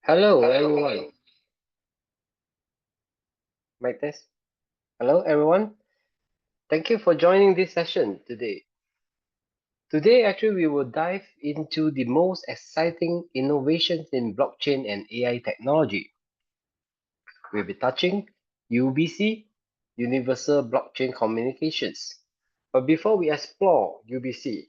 Hello, everyone. Mic test. Hello, everyone. Thank you for joining this session today. Today, actually, we will dive into the most exciting innovations in blockchain and AI technology. We'll be touching UBC, Universal Blockchain Communications. But before we explore UBC,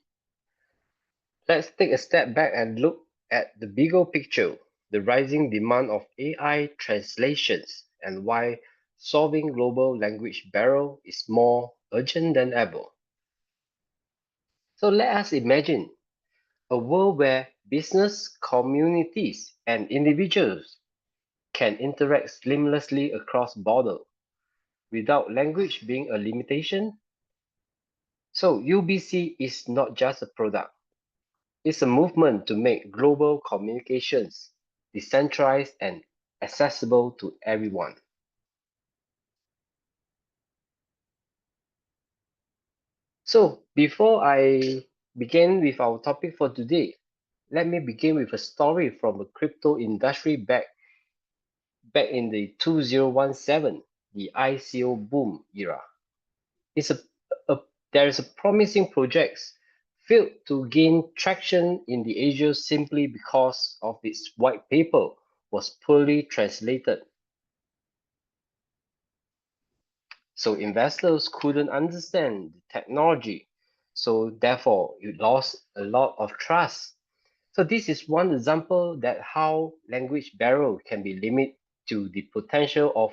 let's take a step back and look at the bigger picture, the rising demand of AI translations and why solving global language barrier is more urgent than ever. So let us imagine a world where business, communities, and individuals can interact seamlessly across borders without language being a limitation. So UBC is not just a product. It's a movement to make global communications decentralized and accessible to everyone. So, before I begin with our topic for today, let me begin with a story from the crypto industry back in the 2017, the ICO boom era. It's a there is a promising projects failed to gain traction in the Asia simply because of its white paper was poorly translated. So investors couldn't understand the technology. So therefore, you lost a lot of trust. So this is one example that how language barrier can be limited to the potential of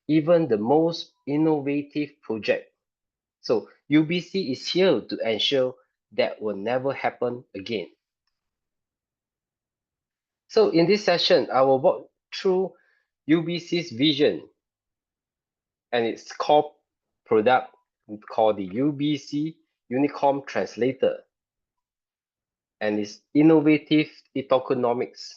even the most innovative project. So UBC is here to ensure that will never happen again. So in this session, I will walk through UBC's vision and its core product called the UBC Unicom Translator and its innovative tokenomics.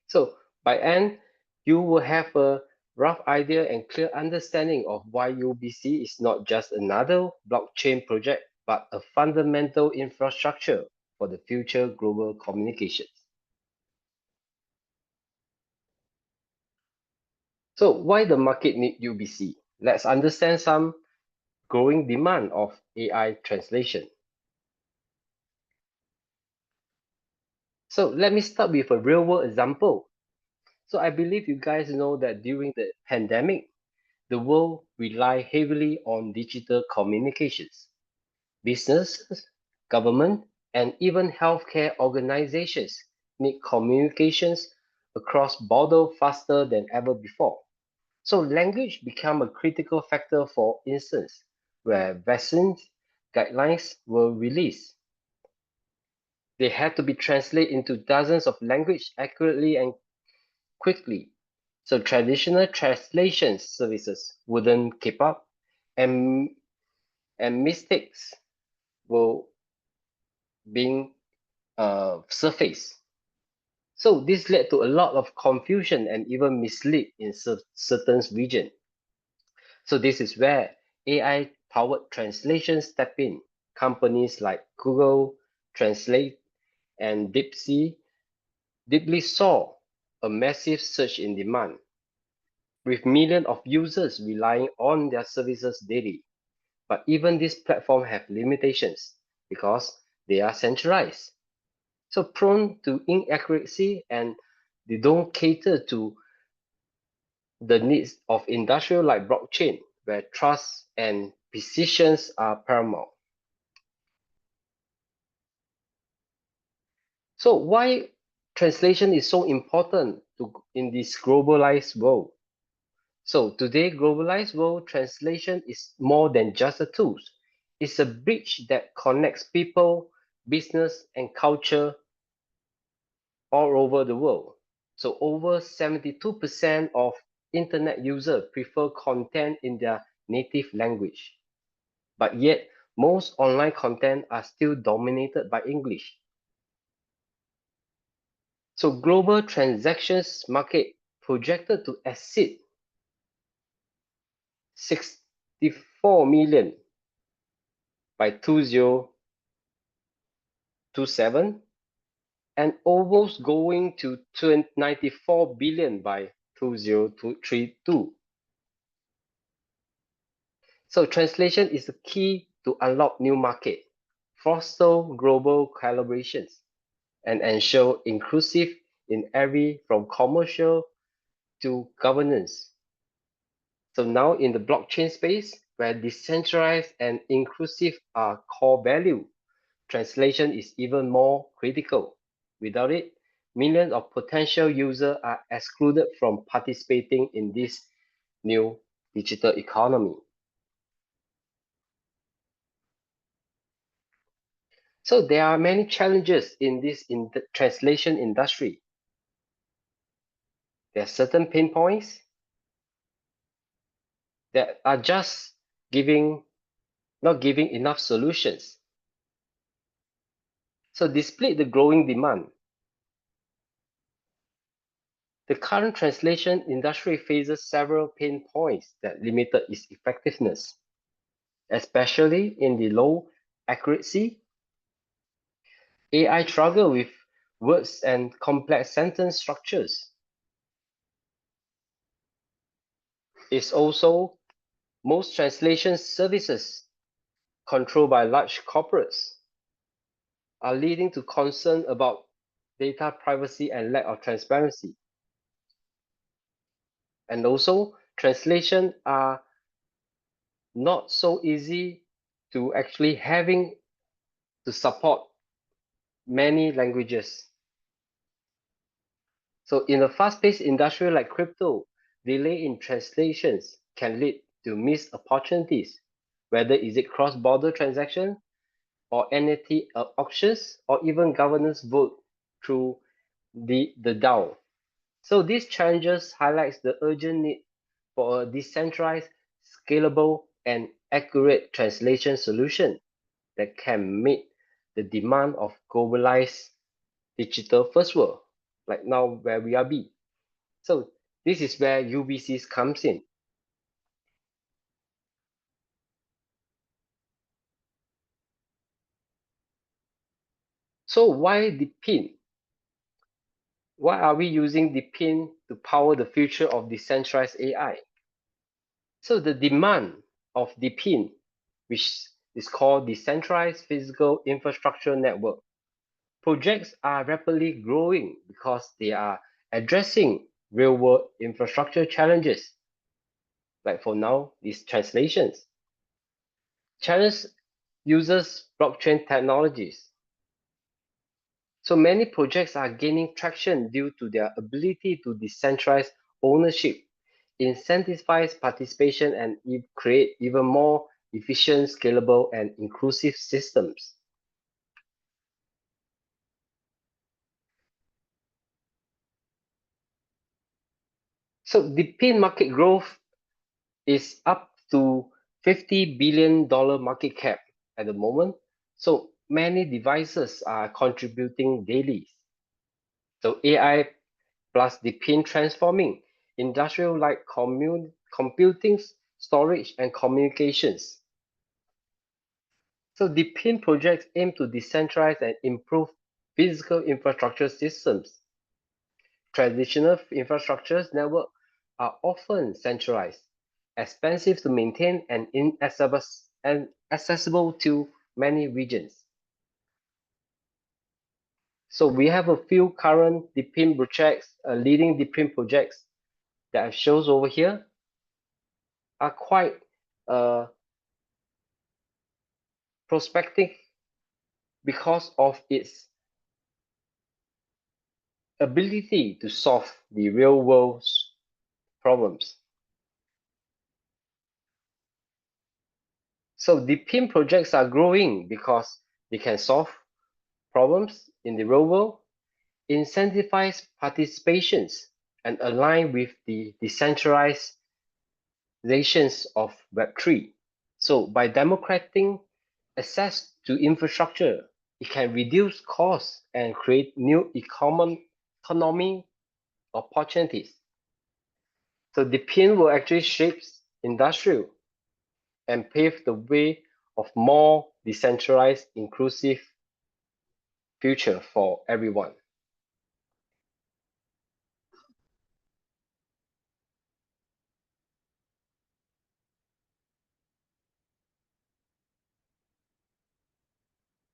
So by end, you will have a rough idea and clear understanding of why UBC is not just another blockchain project, but a fundamental infrastructure for the future global communications. So why the market need UBC? Let's understand some growing demand of AI translation. So let me start with a real world example. So I believe you guys know that during the pandemic, the world relied heavily on digital communications. Businesses, government, and even healthcare organizations need communications across border faster than ever before. So language became a critical factor, for instance, where vaccine guidelines were released. They had to be translated into dozens of languages accurately and quickly. So traditional translation services wouldn't keep up, and mistakes were being surfaced. So this led to a lot of confusion and even mislead in certain regions. So this is where AI-powered translation step in. Companies like Google Translate and DeepSea deeply saw a massive surge in demand, with millions of users relying on their services daily. But even these platforms have limitations because they are centralized, so prone to inaccuracy, and they don't cater to the needs of industrial like blockchain, where trust and precision are paramount. So why translation is so important in this globalized world? So today, globalized world translation is more than just a tool. It's a bridge that connects people, business, and culture all over the world. So over 72% of internet users prefer content in their native language. But yet, most online content are still dominated by English. So global transactions market projected to exceed 64 million by 2027, and almost going to 94 billion by 2032. So translation is the key to unlock new market, foster global collaborations, and ensure inclusive in every from commercial to governance. So now in the blockchain space, where decentralized and inclusive are core value, translation is even more critical. Without it, millions of potential users are excluded from participating in this new digital economy. So there are many challenges in this translation industry. There are certain pain points that are just not giving enough solutions. So despite the growing demand, the current translation industry faces several pain points that limited its effectiveness, especially in the low accuracy. AI struggle with words and complex sentence structures. It's also most translation services controlled by large corporates are leading to concern about data privacy and lack of transparency. And also, translation are not so easy to actually having to support many languages. So in a fast-paced industry like crypto, delay in translations can lead to missed opportunities, whether is it cross-border transaction or NFT auctions or even governance vote through the DAO. So these challenges highlights the urgent need for a decentralized, scalable, and accurate translation solution that can meet the demand of globalized digital first world, like now where we are be. So this is where UBCs comes in. So why DePIN? Why are we using DePIN to power the future of decentralized AI? So the demand of DePIN, which is called Decentralized Physical Infrastructure Network, projects are rapidly growing because they are addressing real-world infrastructure challenges. Like for now, these translations. Challenge uses blockchain technologies. So many projects are gaining traction due to their ability to decentralize ownership, incentivize participation, and create even more efficient, scalable, and inclusive systems. So the PIN market growth is up to $50 billion market cap at the moment. So many devices are contributing daily. So AI plus the PIN transforming industrial like computing, storage, and communications. So the PIN projects aim to decentralize and improve physical infrastructure systems. Traditional infrastructures network are often centralized, expensive to maintain, and inaccessible to many regions. So we have a few current DePIN projects, leading DePIN projects that I shows over here are quite prospective because of its ability to solve the real world problems. So the PIN projects are growing because they can solve problems in the real world, incentivize participations, and align with the decentralizations of Web3. So by democratizing access to infrastructure, it can reduce costs and create new economic opportunities. So the PIN will actually shape industrial and pave the way of more decentralized, inclusive future for everyone.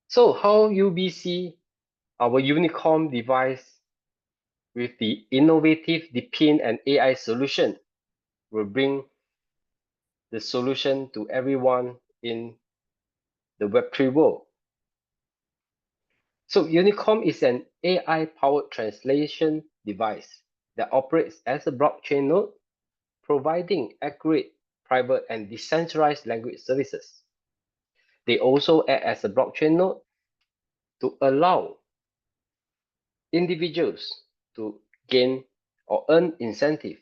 So how UBC, our Unicom device with the innovative DePIN and AI solution, will bring the solution to everyone in the Web3 world. So Unicom is an AI-powered translation device that operates as a blockchain node, providing accurate, private, and decentralized language services. They also act as a blockchain node to allow individuals to gain or earn incentive.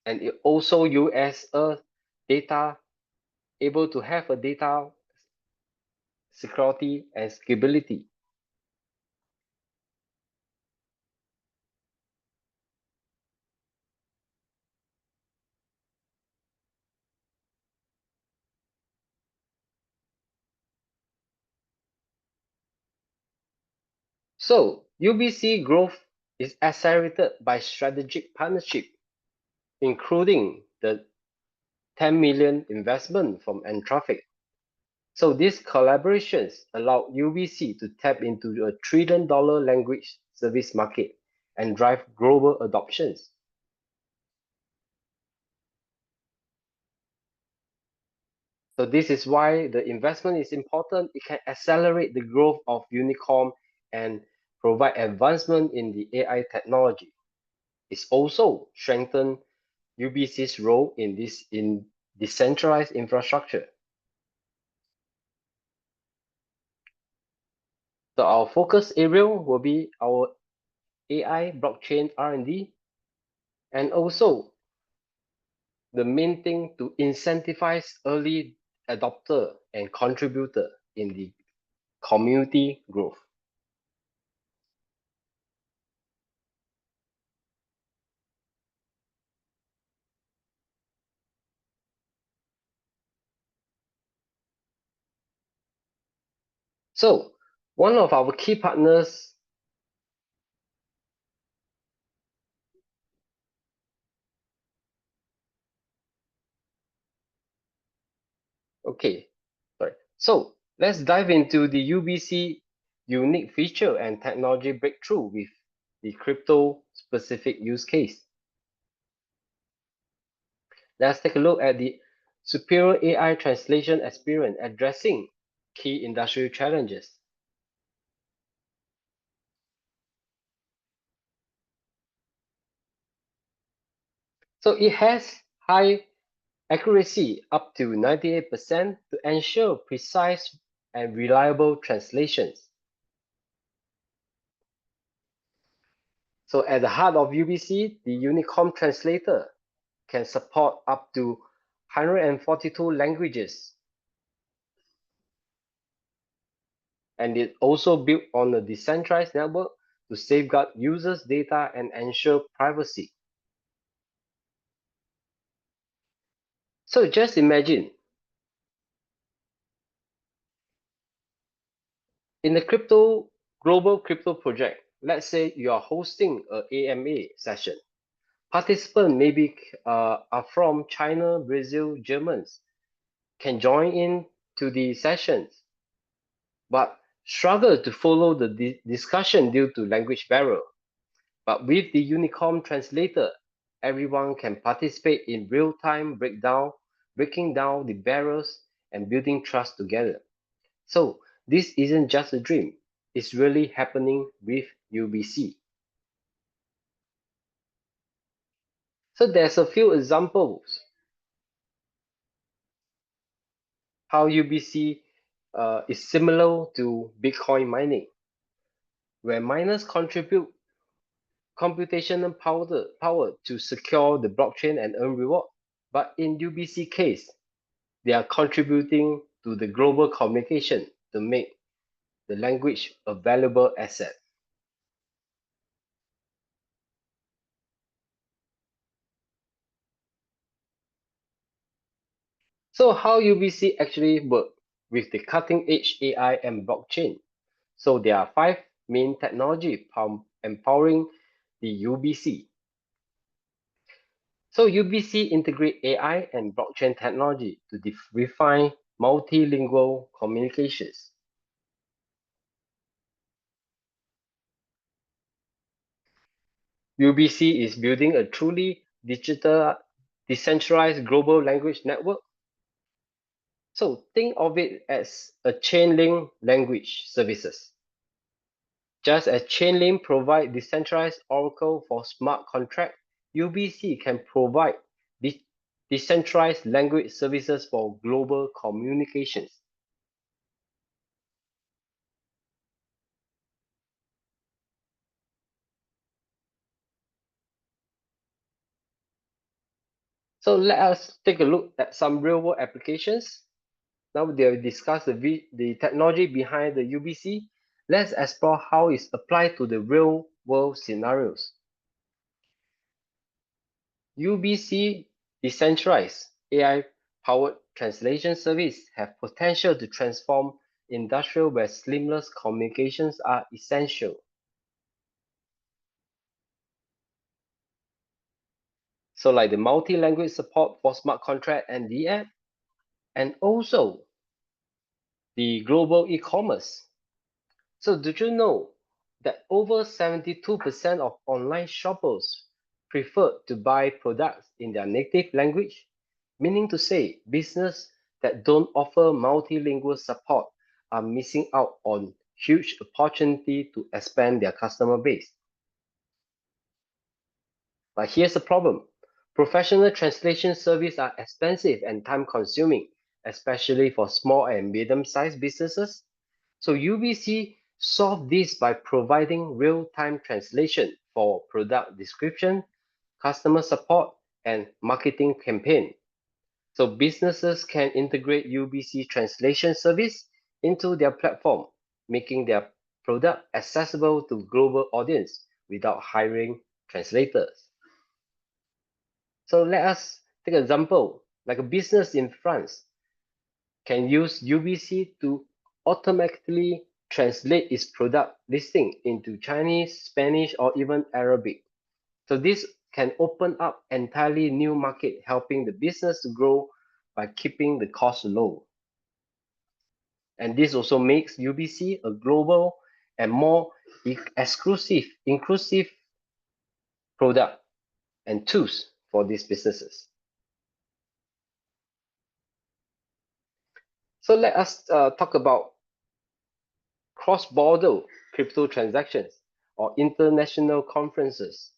And it also use as a data, able to have a data security and scalability. So UBC growth is accelerated by strategic partnership, including the 10 million investment from Entraffic. So these collaborations allow UBC to tap into a $1 trillion language service market and drive global adoptions. So this is why the investment is important. It can accelerate the growth of Unicom and provide advancement in the AI technology. It's also strengthen UBC's role in this in decentralized infrastructure. So our focus area will be our AI blockchain R&D, and also the main thing to incentivize early adopter and contributor in the community growth. So one of our key partners, okay, sorry. So let's dive into the UBC unique feature and technology breakthrough with the crypto specific use case. Let's take a look at the superior AI translation experience addressing key industrial challenges. So it has high accuracy up to 98% to ensure precise and reliable translations. So at the heart of UBC, the Unicom translator can support up to 142 languages. And it also built on a decentralized network to safeguard users' data and ensure privacy. So just imagine, in the global crypto project, let's say you are hosting a AMA session. Participants maybe are from China, Brazil, Germans, can join in to the sessions, but struggle to follow the discussion due to language barrier. But with the Unicom translator, everyone can participate in real-time breaking down the barriers and building trust together. So this isn't just a dream, it's really happening with UBC. So there's a few examples how UBC is similar to Bitcoin mining, where miners contribute computational power to secure the blockchain and earn reward. But in UBC case, they are contributing to the global communication to make the language a valuable asset. So how UBC actually work with the cutting edge AI and blockchain? So there are five main technology empowering the UBC. So UBC integrate AI and blockchain technology to refine multilingual communications. UBC is building a truly digital, decentralized global language network. So think of it as a chain link language services. Just as Chainlink provide decentralized Oracle for smart contract, UBC can provide decentralized language services for global communications. So let us take a look at some real-world applications. Now we have discussed the technology behind the UBC. Let's explore how it's applied to the real-world scenarios. UBC decentralized AI-powered translation service have potential to transform industry where seamless communications are essential. So like the multi-language support for smart contract and the app, and also the global e-commerce. So did you know that over 72% of online shoppers prefer to buy products in their native language? Meaning to say, business that don't offer multilingual support are missing out on huge opportunity to expand their customer base. But here's the problem. Professional translation services are expensive and time consuming, especially for small and medium-sized businesses. So UBC solved this by providing real-time translation for product description, customer support, and marketing campaign. So businesses can integrate UBC translation service into their platform, making their product accessible to global audience without hiring translators. So let us take an example, like a business in France can use UBC to automatically translate its product listing into Chinese, Spanish, or even Arabic. So this can open up entirely new market, helping the business to grow by keeping the cost low. And this also makes UBC a global and more inclusive product and tools for these businesses. So let us talk about cross-border crypto transactions or international conferences.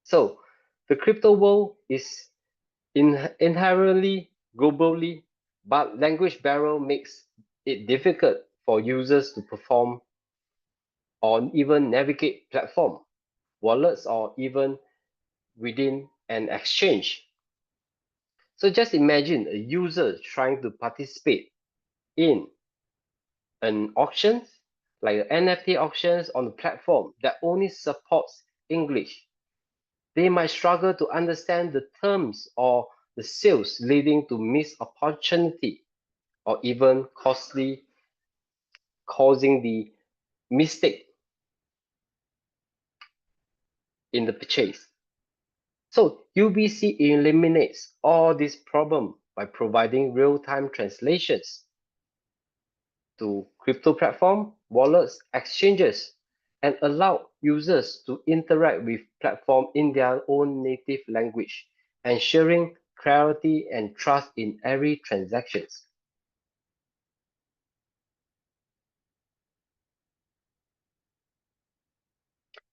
So the crypto world is inherently globally, but language barrier makes it difficult for users to perform or even navigate platform, wallets, or even within an exchange. So just imagine a user trying to participate in an auction, like NFT auctions on a platform that only supports English. They might struggle to understand the terms or the sales, leading to missed opportunity or even causing the mistake in the purchase. So UBC eliminates all these problems by providing real-time translations to crypto platform, wallets, exchanges, and allow users to interact with platform in their own native language, ensuring clarity and trust in every transactions.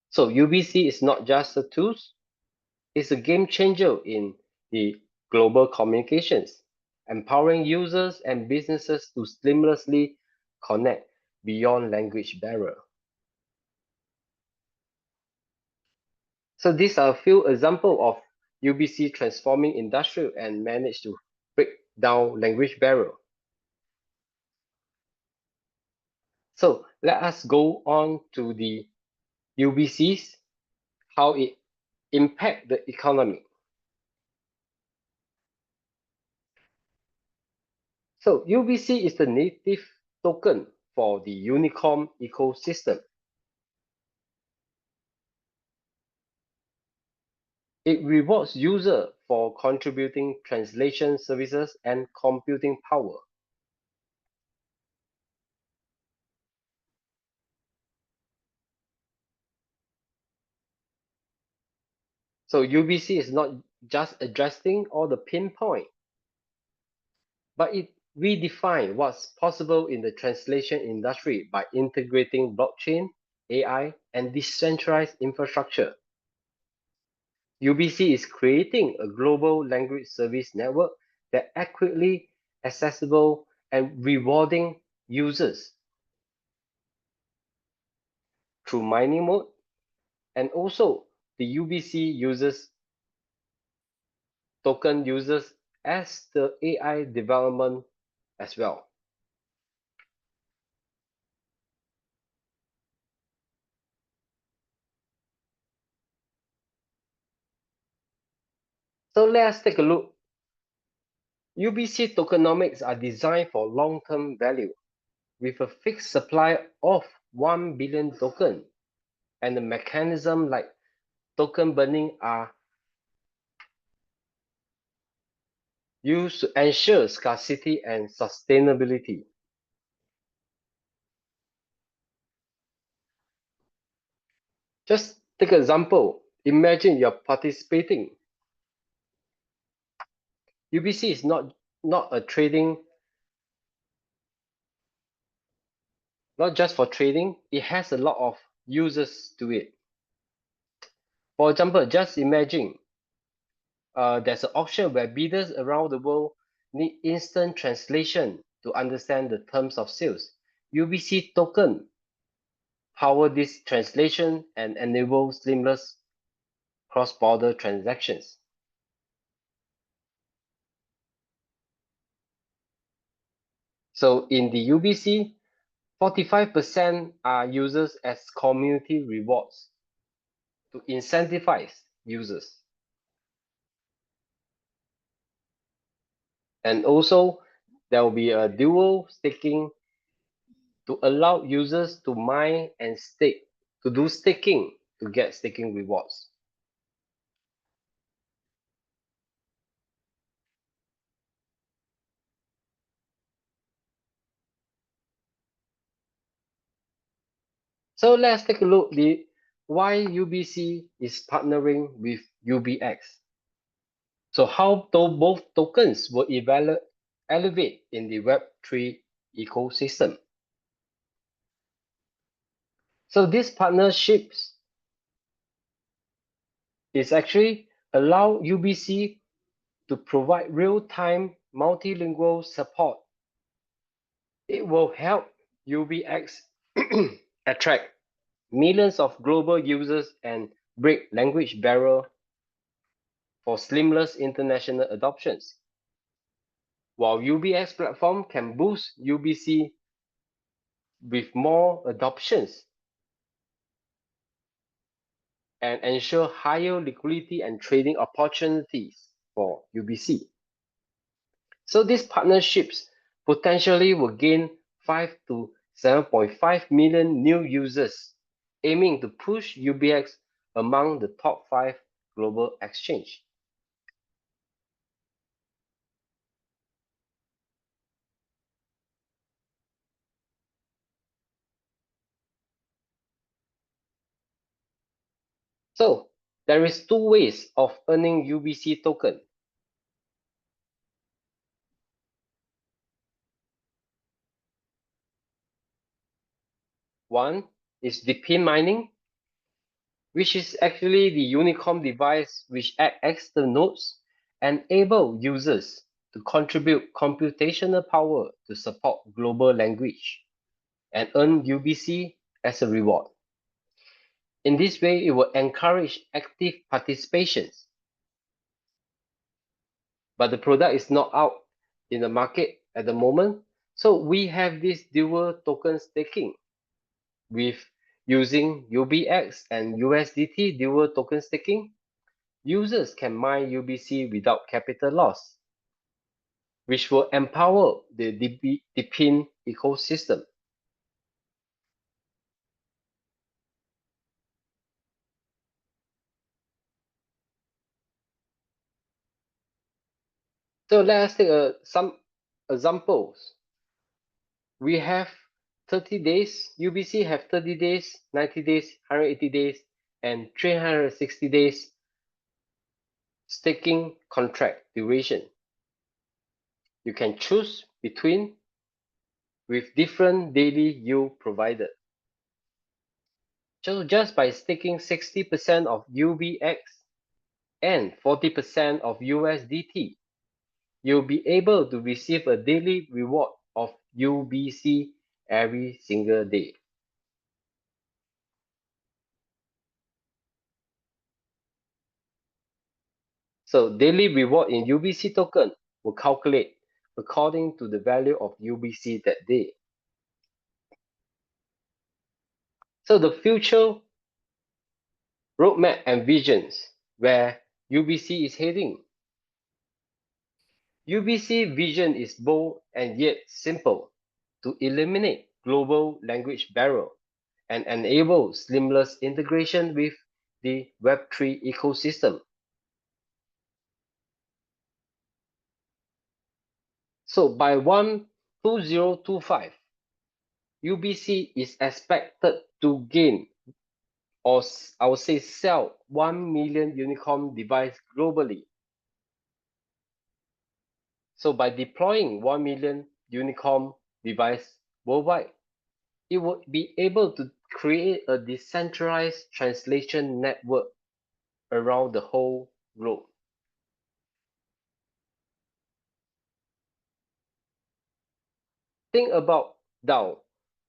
So UBC is not just a tool, it's a game changer in the global communications, empowering users and businesses to seamlessly connect beyond language barrier. So these are a few examples of UBC transforming industry and managed to break down language barrier. So let us go on to the UBCs, how it impact the economy. So UBC is the native token for the Unicom ecosystem. It rewards users for contributing translation services and computing power. So UBC is not just addressing all the pinpoint, but it redefined what's possible in the translation industry by integrating blockchain, AI, and decentralized infrastructure. UBC is creating a global language service network that accurately accessible and rewarding users through mining mode, and also the UBC users token users as the AI development as well. So let's take a look. UBC tokenomics are designed for long-term value with a fixed supply of 1 billion token, and the mechanism like token burning are used to ensure scarcity and sustainability. Just take an example. Imagine you're participating. UBC is not a trading, not just for trading. It has a lot of users to it. For example, just imagine there's an auction where bidders around the world need instant translation to understand the terms of sales. UBC token power this translation and enable seamless cross-border transactions. So in the UBC, 45% are users as community rewards to incentivize users. And also, there will be a dual staking to allow users to mine and stake, to do staking to get staking rewards. So let's take a look at why UBC is partnering with UBX. So how both tokens will elevate in the Web3 ecosystem. So these partnerships is actually allow UBC to provide real-time multilingual support. It will help UBX attract millions of global users and break language barrier for seamless international adoptions. While UBX platform can boost UBC with more adoptions and ensure higher liquidity and trading opportunities for UBC. So these partnerships potentially will gain 5 to 7.5 million new users, aiming to push UBX among the top 5 global exchange. So there is two ways of earning UBC token. One is DePIN mining, which is actually the Unicom device which acts the nodes, enable users to contribute computational power to support global language and earn UBC as a reward. In this way, it will encourage active participation, but the product is not out in the market at the moment. So we have this dual token staking with using UBX and USDT dual token staking. Users can mine UBC without capital loss, which will empower the DePIN ecosystem. So let us take some examples. We have 30 days, UBC have 30 days, 90 days, 180 days, and 360 days staking contract duration. You can choose between with different daily yield provided. So just by staking 60% of UBX and 40% of USDT, you'll be able to receive a daily reward of UBC every single day. So daily reward in UBC token will calculate according to the value of UBC that day. So the future roadmap and visions where UBC is heading. UBC vision is bold and yet simple to eliminate global language barrier and enable seamless integration with the Web3 ecosystem. So by 2025, UBC is expected to gain, or I would say sell 1 million unicorn devices globally. So by deploying 1 million unicorn device worldwide, it would be able to create a decentralized translation network around the whole globe. Think about DAO,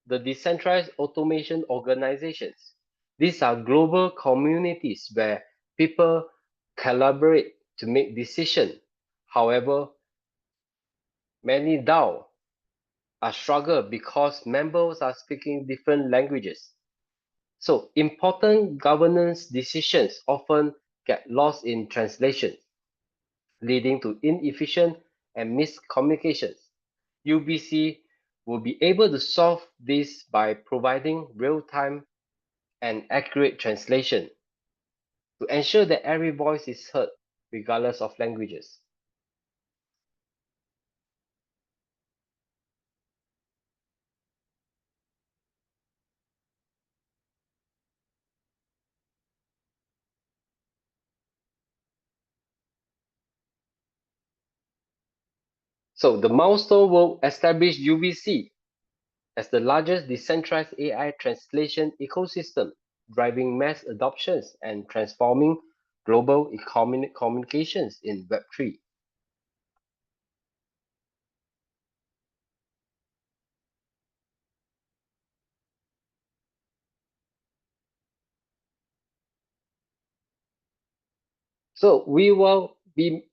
the decentralized automation organizations. These are global communities where people collaborate to make decisions. However, many DAO are struggle because members are speaking different languages. So important governance decisions often get lost in translation, leading to inefficient and miscommunications. UBC will be able to solve this by providing real-time and accurate translation to ensure that every voice is heard regardless of languages. So the milestone will establish UBC as the largest decentralized AI translation ecosystem, driving mass adoptions and transforming global communications in Web3. So we will be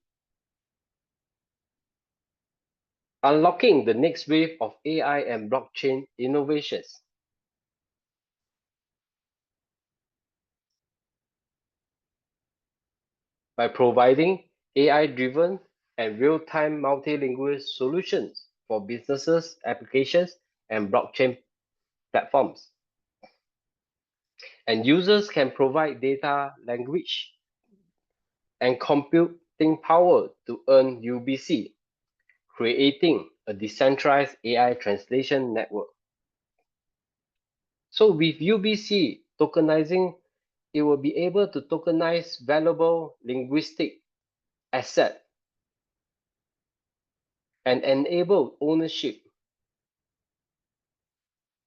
unlocking the next wave of AI and blockchain innovations. By providing AI-driven and real-time multilingual solutions for businesses, applications, and blockchain platforms. And users can provide data, language, and computing power to earn UBC, creating a decentralized AI translation network. So with UBC tokenizing, it will be able to tokenize valuable linguistic asset and enable ownership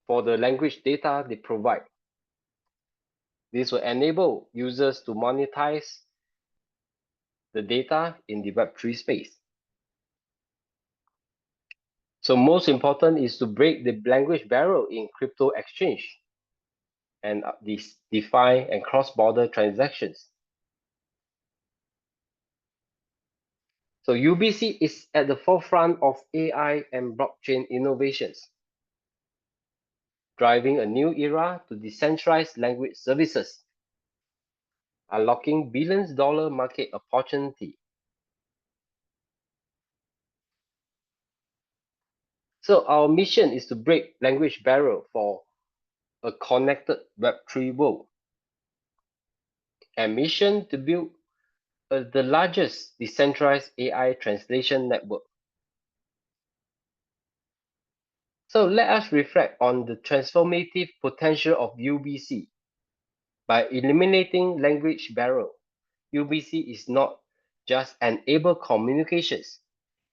for the language data they provide. This will enable users to monetize the data in the Web3 space. So most important is to break the language barrier in crypto exchange and these DeFi and cross-border transactions. So UBC is at the forefront of AI and blockchain innovations, driving a new era to decentralized language services, unlocking billions-dollar market opportunity. So our mission is to break language barrier for a connected Web3 world, and mission to build the largest decentralized AI translation network. So let us reflect on the transformative potential of UBC. By eliminating language barrier, UBC is not just enable communications.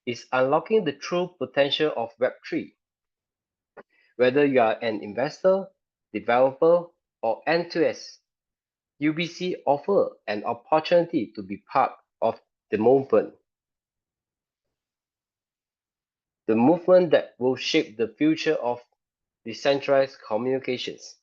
It's unlocking the true potential of Web3. Whether you are an investor, developer, or enthusiast, UBC offers an opportunity to be part of the movement that will shape the future of decentralized communications.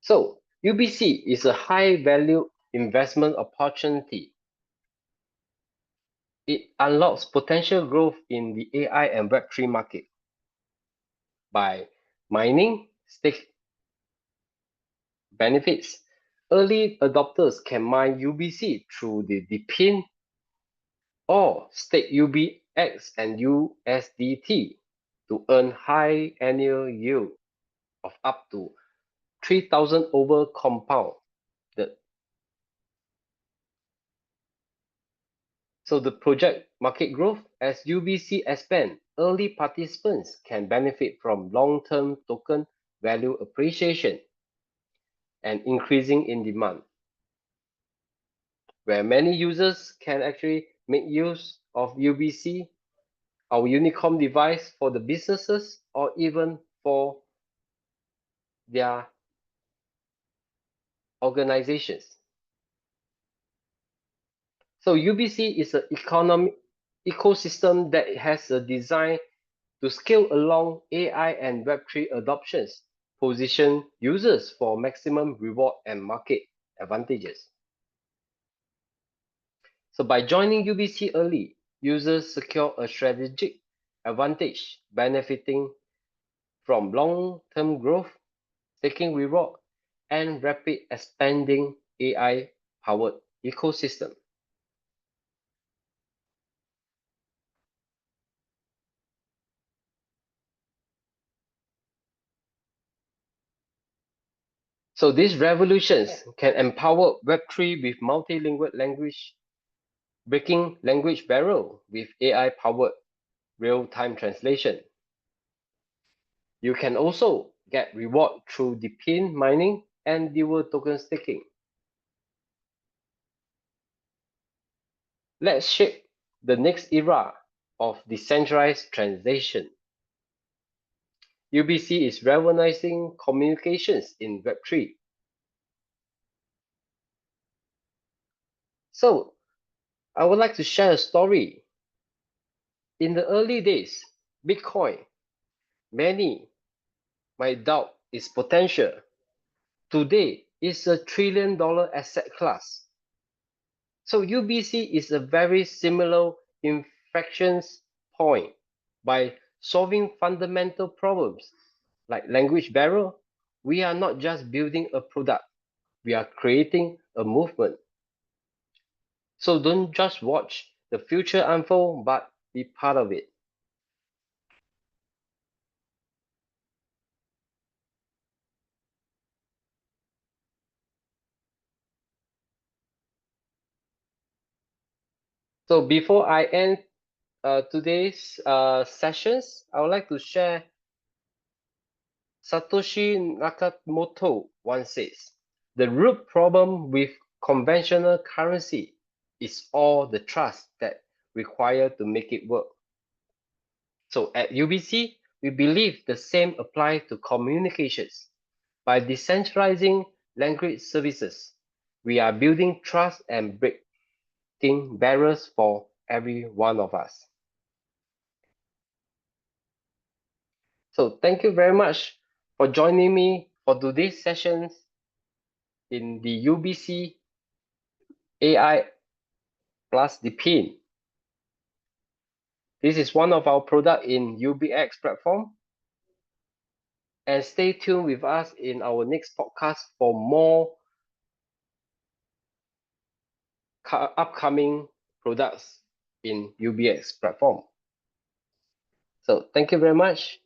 So, UBC is a high value investment opportunity. It unlocks potential growth in the AI and Web3 market by mining stake benefits. Early adopters can mine UBC through the DePIN or stake UBX and USDT to earn high annual yield of up to 3,000 over compound. So the project market growth as UBC expand, early participants can benefit from long-term token value appreciation and increasing in demand, where many users can actually make use of UBC, our Unicom device for the businesses or even for their organizations. So UBC is an economic ecosystem that has a design to scale along AI and Web3 adoptions, position users for maximum reward and market advantages. So by joining UBC early, users secure a strategic advantage, benefiting from long-term growth, taking reward, and rapid expanding AI-powered ecosystem. So these revolutions can empower Web3 with multilingual language, breaking language barrier with AI-powered real-time translation. You can also get reward through DePIN mining and dual token staking. Let's shape the next era of decentralized transaction. UBC is revolutionizing communications in Web3. So, I would like to share a story. In the early days, Bitcoin, many might doubt its potential. Today, it's a $1 trillion asset class. So UBC is a very similar inflection point. By solving fundamental problems like language barrier, we are not just building a product, we are creating a movement. So don't just watch the future unfold, but be part of it. So before I end today's sessions, I would like to share Satoshi Nakamoto once says, the root problem with conventional currency is all the trust that required to make it work. So at UBC, we believe the same applies to communications. By decentralizing language services, we are building trust and breaking barriers for every one of us. So thank you very much for joining me for today's sessions in the UBC AI plus the PIN. This is one of our product in UBX platform. And stay tuned with us in our next podcast for more upcoming products in UBX platform. So thank you very much.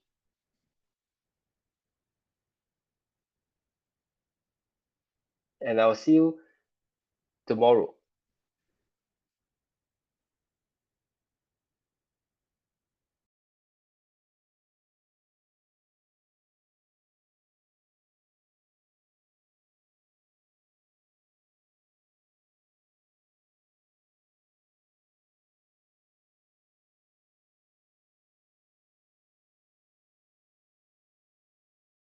And I'll see you tomorrow.